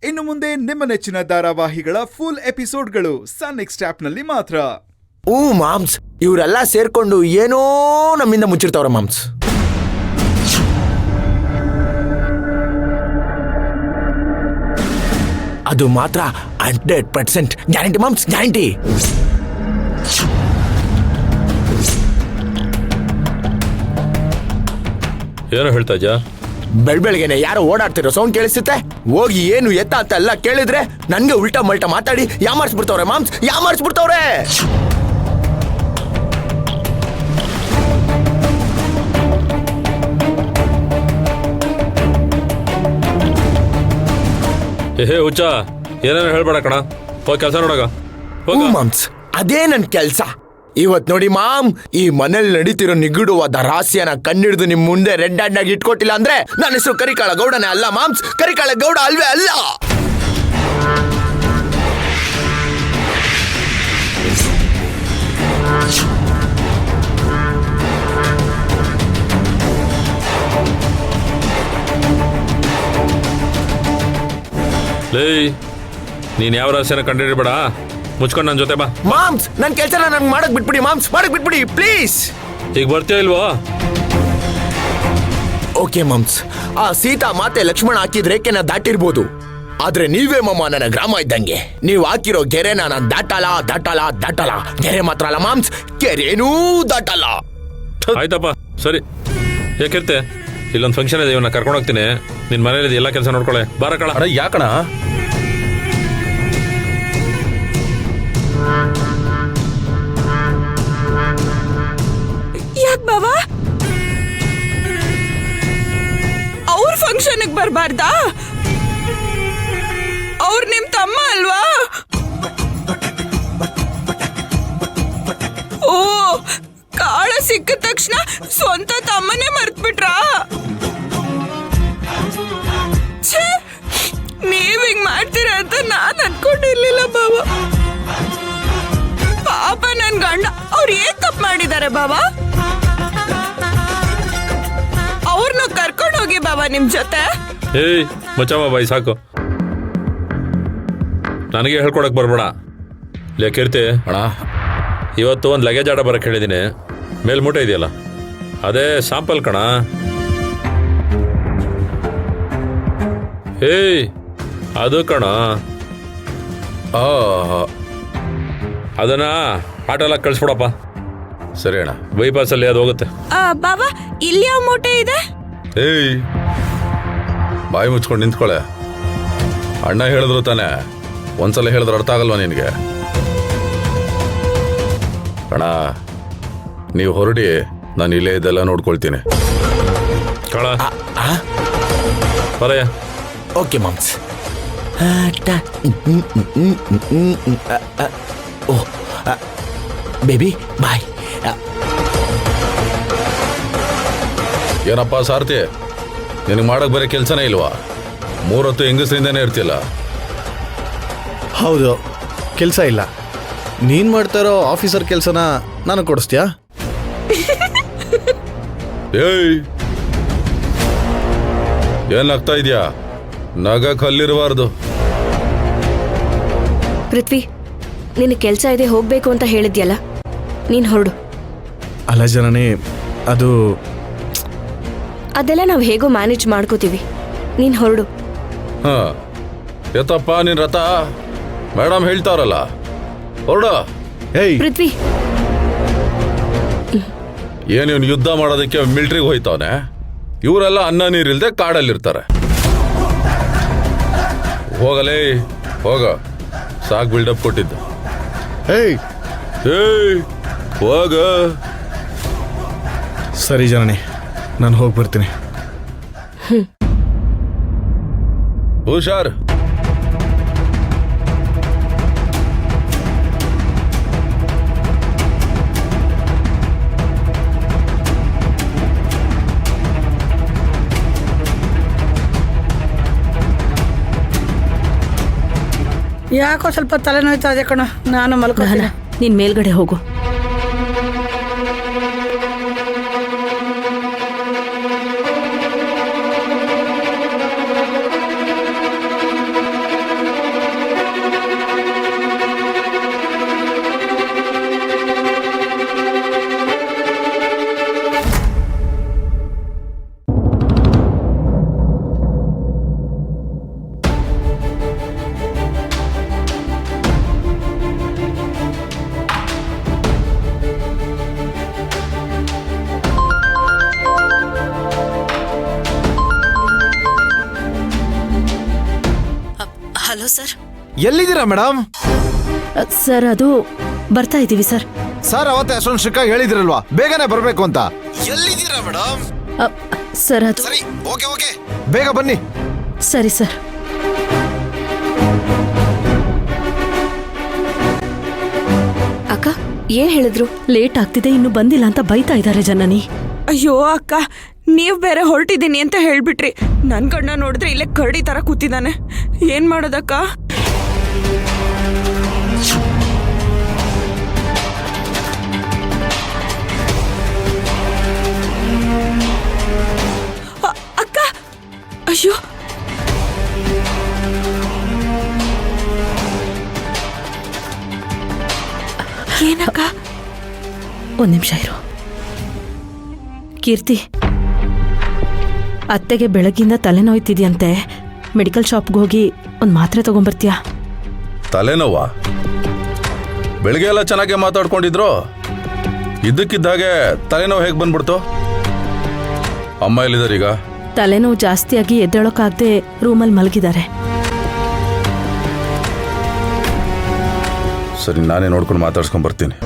ಇನ್ನು ಮುಂದೆ ನಿಮ್ಮ ನೆಚ್ಚಿನ ಧಾರಾವಾಹಿಗಳ ಫುಲ್ ಎಪಿಸೋಡ್ಗಳು ಸನ್ ನೆಕ್ಸ್ಟ್ ಆಪ್ನಲ್ಲಿ ಮಾತ್ರ. ಮಾಮ್ಸ್, ಇವರೆಲ್ಲ ಸೇರ್ಕೊಂಡು ಏನೋ ನಮ್ಮಿಂದ ಮುಚ್ಚಿರ್ತಾವ್ರ ಮಾಮ್ಸ್. ಅದು ಮಾತ್ರ 100% ಗ್ಯಾರಂಟಿ ಮಾಮ್ಸ್, ಗ್ಯಾರಂಟಿ. ಏನೋ ಹೇಳ್ತಾ ಇದ್ಯಾ? ಬೆಳಬೆಳಗ್ಗೆನೆ ಯಾರೋ ಓಡಾಡ್ತಿರೋ ಸೌಂಡ್ ಕೇಳಿಸುತ್ತೆ. ಹೋಗಿ ಏನು ಎತ್ತ ಅಂತ ಎಲ್ಲ ಕೇಳಿದ್ರೆ ನನ್ಗೆ ಉಲ್ಟಾ ಮಲ್ಟಾ ಮಾತಾಡಿ ಯಾಮಾರಿಸ್ಬಿಡ್ತವ್ರೆ ಮಾಮ್ಸ್, ಯಾಮಾರಿಸ್ಬಿಡ್ತವ್ರೆ. ಹೇ ಹುಚ್ಚ, ಏನೇನೋ ಹೇಳ್ಬೇಡ ಕಣ, ಹೋಗಿ ಕೆಲಸ ನೋಡಗ. ಮಾಮ್ಸ್, ಅದೇ ನನ್ ಕೆಲ್ಸ. ಇವತ್ ನೋಡಿ ಮಾಮ್, ಈ ಮನೇಲಿ ನಡೀತಿರೋ ನಿಗೂಢವಾದ ರಹಸ್ಯನ ಕಣ್ಣಿಡಿದು ನಿಮ್ ಮುಂದೆ ರೆಡ್ ಹ್ಯಾಂಡ್ ಆಗಿ ಇಟ್ಕೊಟ್ಟಿಲ್ಲ ಅಂದ್ರೆ ನನ್ನ ಹೆಸರು ಕರಿಕಾಳ ಗೌಡನೇ ಅಲ್ಲ ಮಾಮ್ಸ್, ಕರಿಕಾಳ ಗೌಡ ಅಲ್ವೇ ಅಲ್ಲ. ಲೇ, ನೀನ್ ಯಾವ ರಹಸ್ಯನ ಕಂಡಿಡ್ಬೇಡ, ಮುಚ್ಕೊಂಡು ನನ್ನ ಜೊತೆ ಬಾ. ಮಾಮ್ಸ್, ನನ್ ಕೆಲ್ಸನ ನಂಗೆ ಮಾಡಕ್ ಬಿಟ್ಬಿಡಿ ಮಾಮ್ಸ್, ಮಾಡಕ್ ಬಿಟ್ಬಿಡಿ ಪ್ಲೀಸ್. ಈಗ ಬರ್ತೀಯ ಇಲ್ವೋ? ಓಕೆ ಮಾಮ್ಸ್, ಆ ಸೀತಾ ಮಾತೆ ಲಕ್ಷ್ಮಣ ಹಾಕಿದ ರೇಖೆನ ದಾಟಿರ್ಬೋದು, ಆದ್ರೆ ನೀವೇ ಮಮ್ಮ ನನ್ನ ಗ್ರಾಮ ಇದ್ದಂಗೆ. ನೀವು ಹಾಕಿರೋ ಗೆರೆನ ನಾನು ದಾಟಲ್ಲ. ಗೆರೆ ಮಾತ್ರ ಅಲ್ಲ ಮಾಮ್ಸ್, ಕೆರೆನೂ ದಾಟಲ್ಲ. ಆಯ್ತಪ್ಪ, ಸರಿ. ಯಾಕಿರ್ತೆ? ಇಲ್ಲೊಂದು ಫಂಕ್ಷನ್ ಇದೆ, ಇವನ್ನ ಕರ್ಕೊಂಡು ಹೋಗ್ತೀನಿ. ನಿನ್ ಮನೇಲಿ ಎಲ್ಲ ಕೆಲಸ ನೋಡ್ಕೊಳ್ಳೆ. ಬಾರ ಕಣ. ಅಣ್ಣ ಯಾಕಣ? ಯಾಕ್ ಬಾವಾ, ಅವ್ರ ಫಂಕ್ಷನ್ಗೆ ಬರ್ಬಾರ್ದಾ? ಅವ್ರ ನಿಮ್ ತಮ್ಮ ಅಲ್ವಾ? ಓ, ಕಾಳ ಸಿಕ್ಕ ತಕ್ಷಣ ಸ್ವಂತ ತಮ್ಮನೇ ಮರ್ತ್ಬಿಟ್ರಾ? ನೀವ್ ಹಿಂಗ್ ಮಾಡ್ತೀರ ಅಂತ ನಾನ್ ಅನ್ಕೊಂಡಿರ್ಲಿಲ್ಲ ಬಾಬಾ. ಪಾಪ ನನ್ ಗಂಡ, ಅವ್ರು ಏನ್ ತಪ್ಪು ಮಾಡಿದ್ದಾರೆ ಬಾಬಾ? ಅವ್ರನ್ನ ಕರ್ಕೊಂಡು ಹೋಗಿ ಬಾಬಾ ನಿಮ್ ಜೊತೆ. ಏಯ್ ಮಚ್ಚಮ್ಮ ಬಾಯಿ ಸಾಕು, ನನಗೆ ಹೇಳ್ಕೊಡಕ್ ಬರ್ಬೇಡ. ಲೇಕಿರ್ತಿ ಅಣ್ಣ, ಇವತ್ತು ಒಂದು ಲಗೇಜ್ ಆಡ ಬರಕ್ಕೆ ಹೇಳಿದ್ದೀನಿ. ಮೇಲ್ಮೂಟೆ ಇದೆಯಲ್ಲ, ಅದೇ ಶಾಂಪಲ್ ಕಣ. ಏಯ್ ಅದು ಕಣ, ಅದನ್ನ ಆಟೋಲ್ಲ ಕಳಿಸ್ಬಿಡಪ್ಪ. ಸರಿ ಅಣ್ಣ. ಬೈಪಾಸಲ್ಲಿ ಅದು ಹೋಗುತ್ತೆ. ಬಾಬಾ, ಇಲ್ಲಿ ಯಾವ ಮೂಟೆ ಇದೆ? ಏಯ್, ಬಾಯಿ ಮುಚ್ಕೊಂಡು ನಿಂತ್ಕೊಳೆ. ಅಣ್ಣ ಹೇಳಿದ್ರು ತಾನೆ, ಒಂದ್ಸಲ ಹೇಳಿದ್ರೆ ಅರ್ಥ ಆಗಲ್ವಾ ನಿನಗೆ? ಅಣ್ಣ, ನೀವು ಹೊರಡಿ, ನಾನು ಇಲ್ಲೇ ಇದೆಲ್ಲ ನೋಡ್ಕೊಳ್ತೀನಿ. ಕಳ ಬರಯ್ಯ. Okay moms. Baby bye. ಏನಪ್ಪ ಸಾರ್ತಿ, ನಿನಗೆ ಮಾಡಕ್ ಬರೀ ಕೆಲಸನೇ ಇಲ್ವಾ? 3 ಹೊತ್ತು ಹೆಂಗಸ್ರಿಂದಾನೇ ಇರ್ತಿಲ್ಲ. ಹೌದು, ಕೆಲಸ ಇಲ್ಲ. ನೀನ್ ಮಾಡ್ತಾ ಇರೋ ಆಫೀಸರ್ ಕೆಲಸನ ನಾನು ಕೊಡಿಸ್ತೀಯಾ? ಏಯ್, ಏನಾಗ್ತಾ ಇದೆಯಾ? ನಗ ಕಲ್ಲಿರಬಾರ್ದು. ಪೃಥ್ವಿ, ನಿನ್ನ ಕೆಲಸ ಇದೆ, ಹೋಗ್ಬೇಕು ಅಂತ ಹೇಳಿದ್ಯಲ್ಲ, ನೀನ್ ಹೊರಡು. ಅಲ್ಲ ಜನನಿ, ಅದೆಲ್ಲ ನಾವು ಹೇಗೋ ಮ್ಯಾನೇಜ್ ಮಾಡ್ಕೋತೀವಿ, ನೀನ್ ಹೊರಡು. ಹಾ, ಎತ್ತಪ್ಪ ನಿನ್ ರಥ. ಮೇಡಮ್ ಹೇಳ್ತಾರಲ್ಲ, ಹೊರಡ. ಏಯ್ ಪೃಥ್ವಿ, ಏನಿವ್ನು ಯುದ್ಧ ಮಾಡೋದಕ್ಕೆ ಮಿಲ್ಟ್ರಿಗೆ ಹೋಯ್ತವನೆ. ಇವರೆಲ್ಲ ಅನ್ನ ನೀರಿಲ್ದೆ ಕಾಡಲ್ಲಿರ್ತಾರೆ. ಹೋಗಲೇ, ಹೋಗ, ಸಾಕ್ ಬಿಲ್ಡಪ್ ಕೊಟ್ಟಿದ್ದು. ಏಯ್ ಏಯ್ ಹೋಗ. ಸರಿ ಜನನಿ, ನಾನು ಹೋಗಿ ಬರ್ತೀನಿ. ಹುಷಾರ್. ಯಾಕೋ ಸ್ವಲ್ಪ ತಲೆನೋಯ್ತಾ ಇದೆ ಕಣ, ನಾನು ಮಲ್ಕೋತೀನಿ. ನೀನ್ ಮೇಲ್ಗಡೆ ಹೋಗು. Hello sir. ಎಲ್ಲಿದ್ದೀರಾ ಮೇಡಮ್? ಸರ್ ಅದು ಬರ್ತಾ ಇದ್ದೀವಿ ಸರ್. ಸರ್ ಅವತ್ತೇ ಅಷ್ಟೊಂದು ಸ್ಟ್ರಿಕ್ಟಾಗಿ ಹೇಳಿದಿರಲ್ವಾ ಬೇಗನೆ ಬರಬೇಕು ಅಂತ. ಎಲ್ಲಿದ್ದೀರಾ ಮೇಡಮ್? ಸರ್ ಅದು ಸರಿ, ಓಕೆ ಓಕೆ, ಬೇಗ ಬನ್ನಿ. ಸರಿ ಸರ್. ಅಕ್ಕ ಏನ್ ಹೇಳಿದ್ರು? ಲೇಟ್ ಆಗ್ತಿದೆ, ಇನ್ನು ಬಂದಿಲ್ಲ ಅಂತ ಬೈತಾ ಇದ್ದಾರೆ ಜನನಿ. ಅಯ್ಯೋ ಅಕ್ಕ, ನೀವ್ ಬೇರೆ ಹೊರಟಿದ್ದೀನಿ ಅಂತ ಹೇಳ್ಬಿಟ್ರಿ. ನನ್ ಗಂಡ ನೋಡಿದ್ರೆ ಇಲ್ಲೇ ಕರಡಿ ತರ ಕೂತಿದ್ದಾನೆ. ಏನ್ ಮಾಡೋದಕ್ಕ? ಅಕ್ಕ, ಅಯ್ಯೋ ಏನಕ್ಕ? ಒಂದ್ ನಿಮಿಷ ಇರು. ಕೀರ್ತಿ, ಅತ್ತೆಗೆ ಬೆಳಗ್ಗಿಂದ ತಲೆನೋಯ್ತಿದ್ಯಂತೆ. ಮೆಡಿಕಲ್ ಶಾಪ್ಗೆ ಹೋಗಿ ಒಂದು ಮಾತ್ರೆ ತಗೊಂಬರ್ತೀಯಾ? ತಲೆನೋವಾ? ಬೆಳಿಗ್ಗೆ ಎಲ್ಲ ಚೆನ್ನಾಗೆ ಮಾತಾಡ್ಕೊಂಡಿದ್ರು, ಇದ್ದಕ್ಕಿದ್ದಾಗೆ ತಲೆನೋವು ಹೇಗೆ ಬಂದ್ಬಿಡ್ತು? ಅಮ್ಮ ಎಲ್ಲಿದ್ದಾರೆ ಈಗ? ತಲೆನೋವು ಜಾಸ್ತಿಯಾಗಿ ಎದ್ದೇಳೋಕ್ಕಾಗದೆ ರೂಮಲ್ಲಿ ಮಲಗಿದ್ದಾರೆ. ಸರಿ, ನಾನೇ ನೋಡ್ಕೊಂಡು ಮಾತಾಡ್ಸ್ಕೊಂಡ್ ಬರ್ತೀನಿ.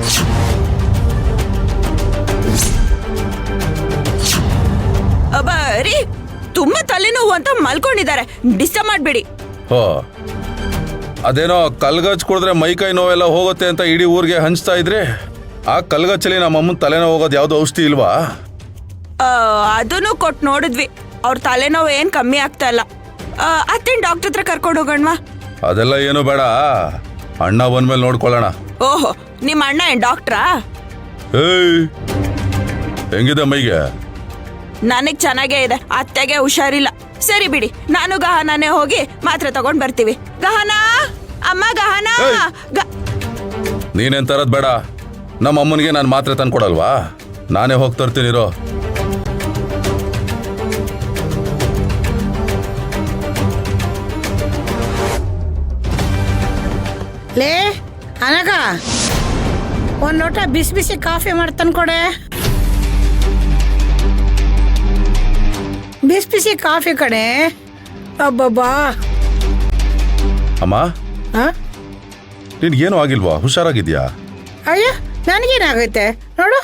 ರೀ, ತುಂಬಾ ತಲೆನೋವು ಅಂತ ಮಲ್ಕೊಂಡಿದ್ದಾರೆ, ಡಿಸ್ಟರ್ಬ್ ಮಾಡ್ಬೇಡಿ. ಹೋ, ಅದೇನೋ ಕಲ್ಗಚ್ ಕುಡಿದ್ರೆ ಮೈಕೈ ನೋವೆಲ್ಲ ಹೋಗುತ್ತೆ ಅಂತ ಇಡೀ ಊರಿಗೆ ಹಂಚ್ತಾ ಇದ್ರೆ, ಆ ಕಲ್ಗಚ್ಚಲಿ ನಮ್ಮ ಅಮ್ಮನ ತಲೆನೋವು ಹೋಗೋದು ಯಾವ್ದು ಔಷಧಿ ಇಲ್ವಾ? ಅದನ್ನು ಕೊಟ್ಟು ನೋಡಿದ್ವಿ, ಅವ್ರ ತಲೆನೋವು ಏನ್ ಕಮ್ಮಿ ಆಗ್ತಾ ಇಲ್ಲ. ಅತ್ತೇನ್ ಡಾಕ್ಟರ್ ಹತ್ರ ಕರ್ಕೊಂಡು ಹೋಗೋಣವಾ? ಅದೆಲ್ಲ ಏನು ಬೇಡ, ಅಣ್ಣ ಬಂದ್ಮೇಲೆ ನೋಡ್ಕೊಳ್ಳೋಣ. ಓಹೋ, ನಿಮ್ಮ ಅಣ್ಣ ಏನ್ ಡಾಕ್ಟ್ರಾ? ಏಯ್, ಹೆಂಗಿದೆ ಮೈಗೆ? ನನಗ್ ಚೆನ್ನಾಗೇ ಇದೆ, ಅತ್ತೆಗೆ ಹುಷಾರಿಲ್ಲ. ಸರಿ ಬಿಡಿ, ನಾನು ಗಹನಾನೇ ಹೋಗಿ ಮಾತ್ರೆ ತಗೊಂಡ್ ಬರ್ತೀವಿ. ಗಹನಾ, ಅಮ್ಮ ಗಹನಾ. ನೀನೇನ್ ತರದ್ ಬೇಡ, ನಮ್ಮ ಅಮ್ಮನಿಗೆ ನಾನು ಮಾತ್ರೆ ತಂದ್ಕೊಡಲ್ವಾ? ನಾನೇ ಹೋಗಿ ತರ್ತೀನಿರೋ. ಲೇ ಅನಗ, ಒಂದ್ ಲೋಟ ಬಿಸಿ ಬಿಸಿ ಕಾಫಿ ಮಾಡ್ತಾನೆ ಕೊಡೆ. ಬಿಸಿ ಬಿಸಿ ಕಾಫಿ ಕಡೆ. ಅಬ್ಬಬ್ಬಾ. ಅಮ್ಮ, ಹಾ? ನಿನ್ಗೇನು ಆಗಿಲ್ವಾ? ಹುಷಾರಾಗಿದ್ಯಾ? ಅಯ್ಯ, ನನಗೇನಾಗೈತೆ ನೋಡು.